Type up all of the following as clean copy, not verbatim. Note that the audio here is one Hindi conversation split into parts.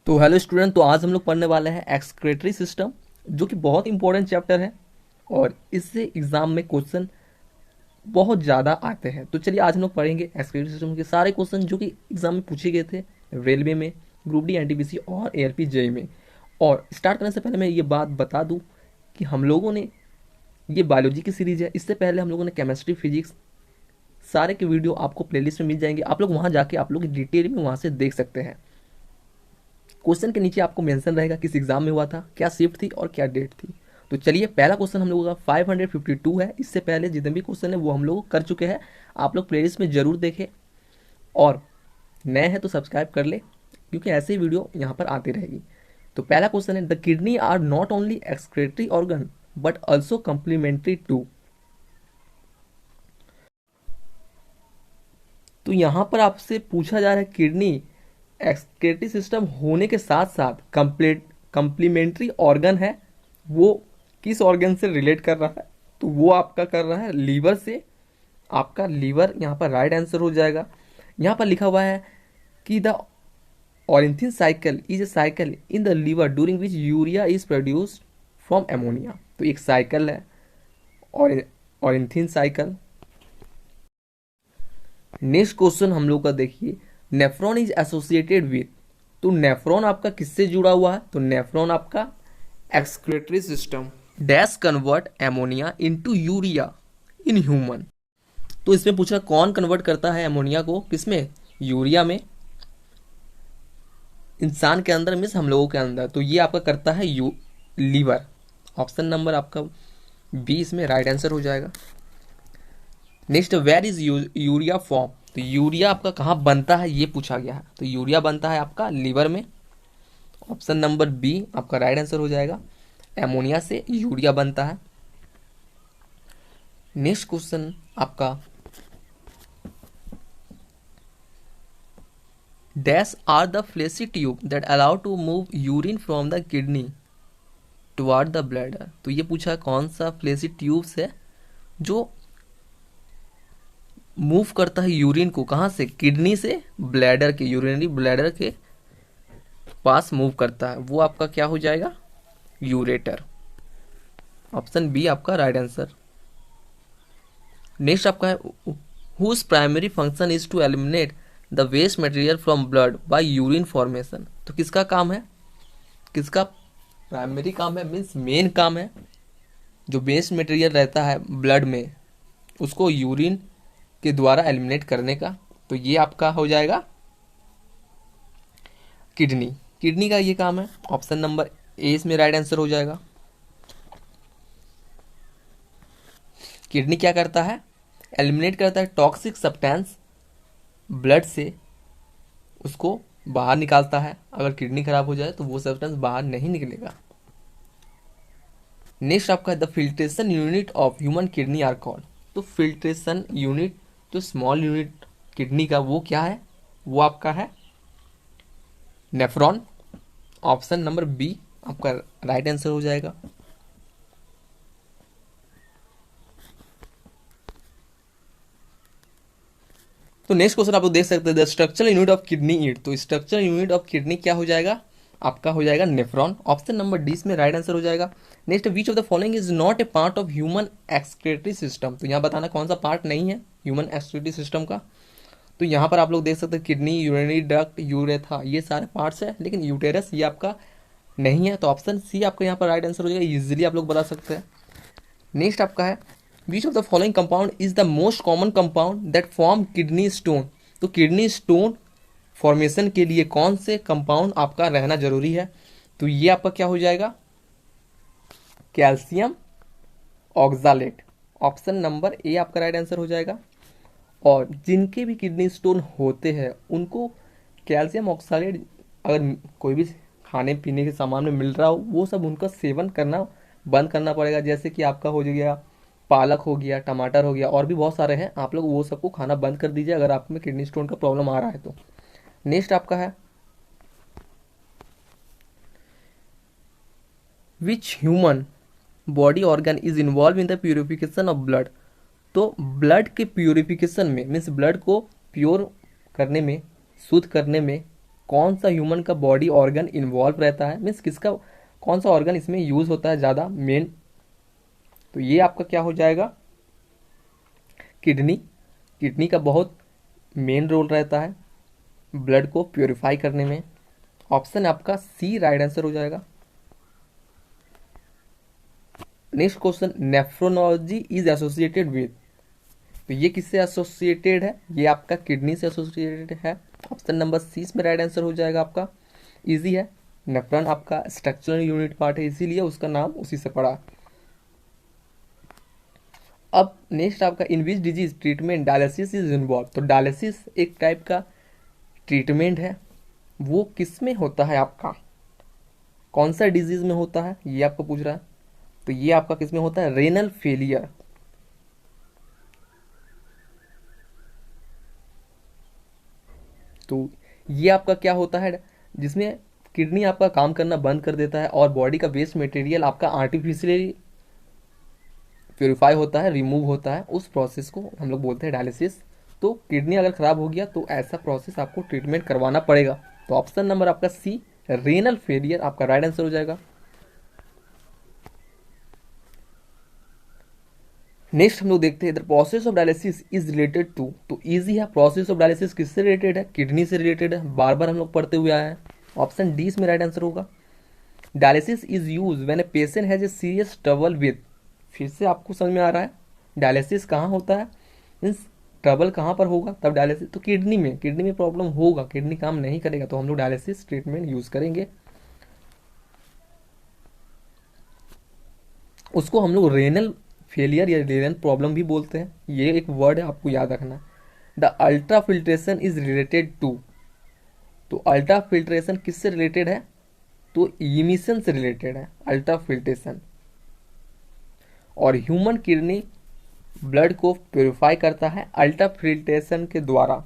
तो हेलो स्टूडेंट, तो आज हम लोग पढ़ने वाले हैं एक्सक्रीटरी सिस्टम, जो कि बहुत इंपॉर्टेंट चैप्टर है और इससे एग्जाम में क्वेश्चन बहुत ज़्यादा आते हैं। तो चलिए आज हम लोग पढ़ेंगे एक्सक्रीटरी सिस्टम के सारे क्वेश्चन जो कि एग्जाम में पूछे गए थे, रेलवे में, ग्रुप डी एनटीपीसी और एआरपी जेई में। और स्टार्ट करने से पहले मैं ये बात बता दूं कि हम लोगों ने ये बायोलॉजी की सीरीज है, इससे पहले हम लोगों ने केमिस्ट्री, फिजिक्स, सारे के वीडियो आपको प्लेलिस्ट में मिल जाएंगे। आप लोग वहाँ जाके आप लोग डिटेल में वहाँ से देख सकते हैं। क्वेश्चन के नीचे आपको मेंशन रहेगा किस एग्जाम में हुआ था, क्या शिफ्ट थी और क्या डेट थी। तो चलिए पहला क्वेश्चन हम लोगों का 552 है। इससे पहले जितने भी क्वेश्चन है वो हम लोग कर चुके हैं। आप लोग प्लेलिस्ट में जरूर देखें और नए हैं तो सब्सक्राइब कर ले, क्योंकि ऐसे ही वीडियो यहाँ पर आती रहेगी। तो पहला क्वेश्चन है, the kidney are not only excretory organ but also complementary to. तो यहाँ पर आपसे पूछा जा रहा है किडनी एक्सक्रीटरी सिस्टम होने के साथ साथ कंप्लीमेंट्री ऑर्गन है, वो किस ऑर्गन से रिलेट कर रहा है? तो वो आपका कर रहा है लीवर से। आपका लीवर यहाँ पर राइट आंसर हो जाएगा। यहाँ पर लिखा हुआ है कि the ornithine cycle is a cycle in the liver during which urea is produced from ammonia. तो एक साइकिल है ऑरिंथिन साइकिल। नेक्स्ट क्वेश्चन हम लोग का देखिए, नेफ्रॉन इज एसोसिएटेड विथ। तो नेफ्रॉन आपका किससे जुड़ा हुआ है? तो नेफ्रॉन आपका excretory system dash convert ammonia into urea in human. तो इसमें पूछा कौन कन्वर्ट करता है एमोनिया को किसमें? यूरिया में। इंसान के अंदर मीन्स हम लोगों के अंदर। तो ये आपका करता है लीवर। ऑप्शन नंबर आपका बी इसमें राइट आंसर हो जाएगा। Next, where is urea form. तो यूरिया आपका कहाँ बनता है ये पूछा गया है। तो यूरिया बनता है आपका लीवर में। ऑप्शन नंबर बी आपका राइट आंसर हो जाएगा। एमोनिया से यूरिया बनता है। नेक्स्ट क्वेश्चन आपका, dash are the fleshy tube that allow to move urine from the kidney toward the bladder. तो ये पूछा कौन सा फ्लेसी ट्यूब्स है जो मूव करता है यूरिन को, कहाँ से? किडनी से ब्लैडर के, यूरिनरी ब्लैडर के पास मूव करता है। वो आपका क्या हो जाएगा? यूरेटर। ऑप्शन बी आपका राइट आंसर। नेक्स्ट आपका है, whose primary function is to eliminate the waste material from blood by urine formation. तो किसका काम है? किसका प्राइमरी काम है मीन्स मेन काम है? जो वेस्ट मटेरियल रहता है ब्लड में उसको यूरिन के द्वारा एलिमिनेट करने का। तो ये आपका हो जाएगा किडनी। किडनी का ये काम है। ऑप्शन नंबर ए इसमें राइट आंसर हो जाएगा। किडनी क्या करता है? एलिमिनेट करता है टॉक्सिक सब्सटेंस ब्लड से, उसको बाहर निकालता है। अगर किडनी खराब हो जाए तो वो सब्सटेंस बाहर नहीं निकलेगा। नेक्स्ट आपका the filtration unit of human kidney are called. तो फिल्ट्रेशन यूनिट, जो स्मॉल यूनिट किडनी का, वो क्या है? वो आपका है नेफ्रॉन। ऑप्शन नंबर बी आपका राइट आंसर हो जाएगा। तो नेक्स्ट क्वेश्चन आप लोग देख सकते हैं, the structural unit of kidney it. तो स्ट्रक्चरल यूनिट ऑफ किडनी क्या हो जाएगा? आपका हो जाएगा नेफ्रॉन। ऑप्शन नंबर डी इसमें राइट आंसर हो जाएगा। Next, which of the following is not a part of human excretory system. तो यहाँ बताना कौन सा पार्ट नहीं है ह्यूमन एक्सक्रीटरी सिस्टम का। तो यहाँ पर आप लोग देख सकते हैं किडनी, यूरिनरी डक्ट, यूरेथा, ये सारे पार्ट्स है, लेकिन यूटेरस ये आपका नहीं है। तो ऑप्शन सी आपका यहाँ पर राइट आंसर हो जाएगा। इजिली आप लोग बता सकते हैं। नेक्स्ट आपका है, which of the following compound is the most common compound that form kidney stone. तो किडनी स्टोन फॉर्मेशन के लिए कौन से कंपाउंड आपका रहना जरूरी है? तो ये आपका क्या हो जाएगा? Calcium oxalate. Option number A आपका राइट आंसर हो जाएगा। और जिनके भी किडनी स्टोन होते हैं उनको कैल्शियम ऑक्सालेट अगर कोई भी खाने पीने के सामान में मिल रहा हो, वो सब उनका सेवन करना बंद करना पड़ेगा। जैसे कि आपका हो गया पालक, हो गया टमाटर, हो गया और भी बहुत सारे हैं, आप लोग वो सबको खाना बंद कर दीजिए अगर आप में किडनी स्टोन का प्रॉब्लम आ रहा है तो। नेक्स्ट आपका है, which human body organ is involve in the purification of blood. तो ब्लड के प्यूरिफिकेशन में मीन्स ब्लड को प्योर करने में, शुद्ध करने में कौन सा ह्यूमन का बॉडी ऑर्गन इन्वॉल्व रहता है, मीन्स किसका कौन सा ऑर्गन इसमें यूज होता है ज़्यादा मेन। तो ये आपका क्या हो जाएगा, किडनी। किडनी का बहुत मेन रोल रहता है ब्लड को प्योरीफाई करने में। ऑप्शन आपका सी राइट आंसर हो जाएगा। Next question, nephrology is associated with, तो ये किससे एसोसिएटेड है, ये आपका किडनी से एसोसिएटेड है। ऑप्शन नंबर सी इसमें राइट आंसर हो जाएगा आपका। इजी है, नेफ्रॉन आपका स्ट्रक्चरल यूनिट पार्ट है, इसीलिए उसका नाम उसी से पड़ा। अब नेक्स्ट आपका, in which disease treatment dialysis is involve, तो डायलिसिस एक टाइप का ट्रीटमेंट है, वो किस में होता है आपका, कौन सा डिजीज में होता है ये आपको पूछ रहा है। तो ये आपका किस में होता है, रेनल फेलियर। तो ये आपका क्या होता है, जिसमें किडनी आपका काम करना बंद कर देता है और बॉडी का वेस्ट मटेरियल आपका आर्टिफिशियली प्योरीफाई होता है, रिमूव होता है, उस प्रोसेस को हम लोग बोलते हैं डायलिसिस। तो किडनी अगर खराब हो गया तो ऐसा प्रोसेस आपको ट्रीटमेंट करवाना पड़ेगा। तो ऑप्शन नंबर आपका सी रेनल फेलियर आपका राइट आंसर हो जाएगा। नेक्स्ट हम लोग देखते हैं, इधर process of dialysis is related to, तो इजी है, प्रोसेस ऑफ डायलिसिस किससे रिलेटेड है, किडनी से रिलेटेड है, बार बार हम लोग पढ़ते हुए आए हैं। ऑप्शन डी इसमें राइट आंसर होगा। Dialysis is use when a patient has a serious trouble with, फिर से आपको समझ में आ रहा है डायलिसिस कहाँ होता है, मीन्स ट्रबल कहाँ पर होगा तब डायलिसिस, तो किडनी में, किडनी में प्रॉब्लम होगा, किडनी काम नहीं करेगा तो हम लोग डायलिसिस ट्रीटमेंट यूज करेंगे। उसको हम लोग रेनल फेलियर या रेनल प्रॉब्लम भी बोलते हैं, ये एक वर्ड है आपको याद रखना। The ultra filtration is related to, तो अल्ट्रा फिल्ट्रेशन किससे रिलेटेड है, तो इमिशन से रिलेटेड है अल्ट्रा फिल्ट्रेशन। और ह्यूमन किडनी ब्लड को प्योरीफाई करता है अल्ट्रा फिल्ट्रेशन के द्वारा।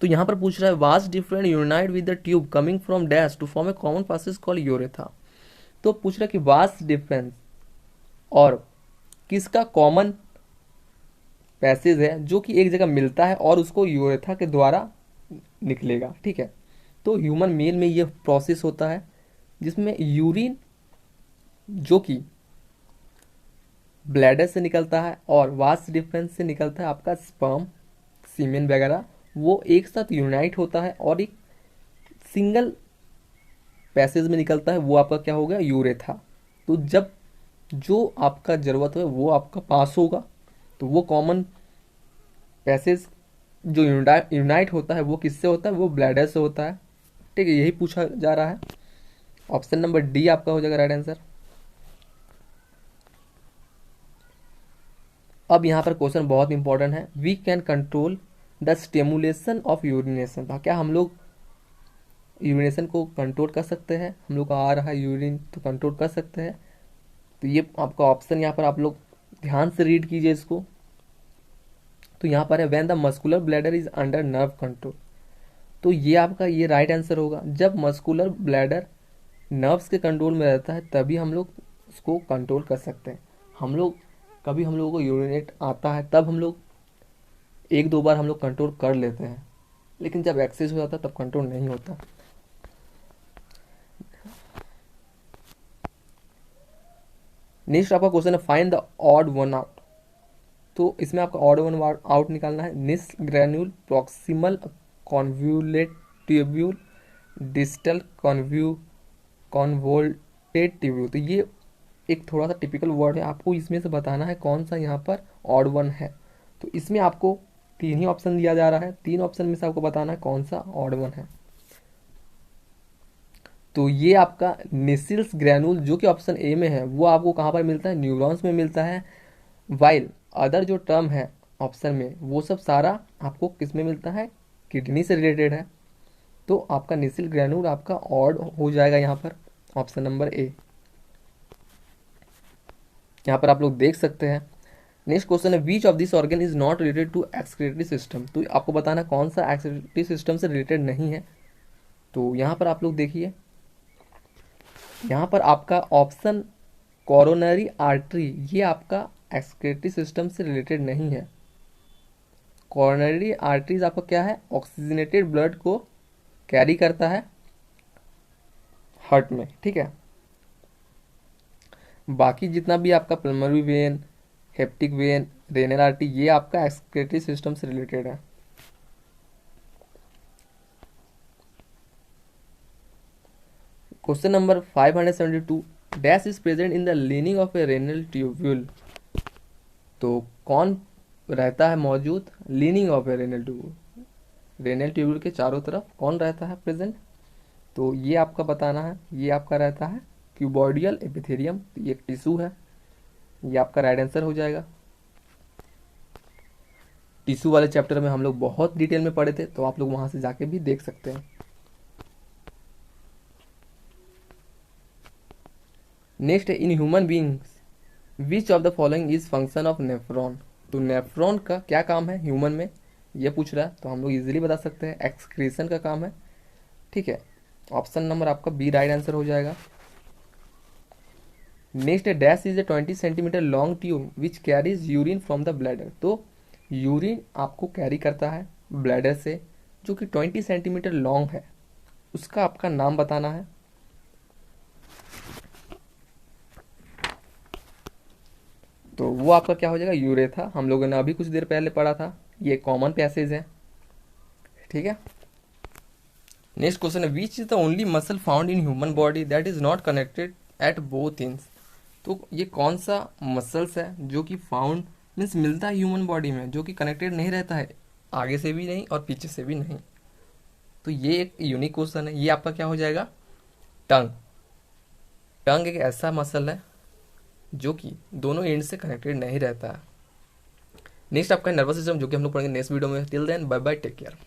तो यहां पर पूछ रहा है, vas deferens unite with the tube coming from dash to form a common passage called urethra. तो पूछ रहा है कि वास्ट डिफरेंस और किसका कॉमन पैसेज है जो कि एक जगह मिलता है और उसको यूरेथा के द्वारा निकलेगा, ठीक है। तो ह्यूमन मेल में ये प्रोसेस होता है जिसमें यूरिन जो कि ब्लैडर से निकलता है और वास्ट डिफरेंस से निकलता है आपका स्पर्म, सीमेन वगैरह, वो एक साथ यूनाइट होता है और एक सिंगल पैसेज में निकलता है, वो आपका क्या होगा, यूरेथा। तो जब जो आपका जरूरत है वो आपका पास होगा, तो वो कॉमन पैसेज जो यूनाइट होता है वो किससे होता है, वो ब्लैडर से होता है, ठीक है। यही पूछा जा रहा है। ऑप्शन नंबर डी आपका हो जाएगा राइट आंसर। अब यहाँ पर क्वेश्चन बहुत इंपॉर्टेंट है, we can control the stimulation of urination, क्या हम लोग यूरिनेशन को कंट्रोल कर सकते हैं, हम लोग का आ रहा है यूरिन तो कंट्रोल कर सकते हैं। तो ये आपका ऑप्शन यहाँ पर आप लोग ध्यान से रीड कीजिए इसको। तो यहाँ पर है when the muscular bladder is under nerve control, तो ये आपका ये राइट आंसर होगा। जब मस्कुलर ब्लैडर नर्व्स के कंट्रोल में रहता है तभी हम लोग उसको कंट्रोल कर सकते हैं। हम लोग कभी हम लोगों को यूरिनेट आता है तब हम लोग एक दो बार हम लोग कंट्रोल कर लेते हैं, लेकिन जब एक्सेस हो जाता है तब कंट्रोल नहीं होता। नेक्स्ट आपका क्वेश्चन है find the odd one out, तो इसमें आपका ऑड वन आउट निकालना है। निस ग्रेन्यूल proximal convoluted tubule distal convoluted tubule, तो ये एक थोड़ा सा टिपिकल वर्ड है, आपको इसमें से बताना है कौन सा यहाँ पर ऑड वन है। तो इसमें आपको तीन ही ऑप्शन दिया जा रहा है, तीन ऑप्शन में से आपको बताना है कौन सा ऑड वन है। तो ये आपका नेसिल्स ग्रैनुल जो कि ऑप्शन ए में है वो आपको कहाँ पर मिलता है, न्यूरॉन्स में मिलता है। वाइल अदर जो टर्म है ऑप्शन में वो सब सारा आपको किस में मिलता है, किडनी से रिलेटेड है। तो आपका नेसिल ग्रैनुल आपका ऑड हो जाएगा यहाँ पर, ऑप्शन नंबर ए। यहाँ पर आप लोग देख सकते हैं। नेक्स्ट क्वेश्चन है which of this organ is not related to excretory system, तो आपको बताना कौन सा एक्सक्रीटरी सिस्टम से रिलेटेड नहीं है। तो यहाँ पर आप लोग देखिए, यहाँ पर आपका ऑप्शन कोरोनरी आर्टरी ये आपका एक्सक्रीटरी सिस्टम से रिलेटेड नहीं है। कॉर्नरी आर्टरीज आपका क्या है, ऑक्सीजनेटेड ब्लड को कैरी करता है हार्ट में, ठीक है। बाकी जितना भी आपका pulmonary vein, hepatic when, renal artery, ये आपका एक्सक्रीटरी सिस्टम से रिलेटेड है। Question number 572, dash is present in the leaning of A renal tubule. तो कौन रहता है मौजूद leaning of A renal tubule, renal tubule के चारों तरफ कौन रहता है प्रेजेंट, तो ये आपका बताना है। ये आपका रहता है क्यूबॉइडियल एपिथेलियम, तो ये एक टिश्यू है, ये आपका राइट आंसर हो जाएगा। टिश्यू वाले चैप्टर में हम लोग बहुत डिटेल में पढ़े थे, तो आप लोग वहां से जाके भी देख सकते हैं। नेक्स्ट है, in human beings which of the following is function of nephron. तो नेफ्रॉन का क्या काम है ह्यूमन में, ये पूछ रहा है, तो हम लोग इजीली बता सकते हैं एक्सक्रीशन का काम है, ठीक है। ऑप्शन नंबर आपका बी राइट आंसर हो जाएगा। नेक्स्ट है, dash is a 20 centimetre long tube which carries urine from the bladder. तो यूरिन आपको कैरी करता है ब्लैडर से, जो कि 20 सेंटीमीटर लॉन्ग है, उसका आपका नाम बताना है। तो वो आपका क्या हो जाएगा, यूरेथा। हम लोगों ने अभी कुछ देर पहले पढ़ा था, ये कॉमन पैसेज है, ठीक है। नेक्स्ट क्वेश्चन है, which is the only muscle found in human body that is not connected at both ends. तो ये कौन सा मसल्स है जो कि फाउंड मीन्स मिलता है ह्यूमन बॉडी में, जो कि कनेक्टेड नहीं रहता है, आगे से भी नहीं और पीछे से भी नहीं। तो ये एक यूनिक क्वेश्चन है। ये आपका क्या हो जाएगा, टंग। टंग एक ऐसा मसल है जो कि दोनों एंड से कनेक्टेड नहीं रहता है। नेक्स्ट आपका नर्वस सिस्टम, जो कि हम लोग पढ़ेंगे नेक्स्ट वीडियो में। Till then bye bye, take care.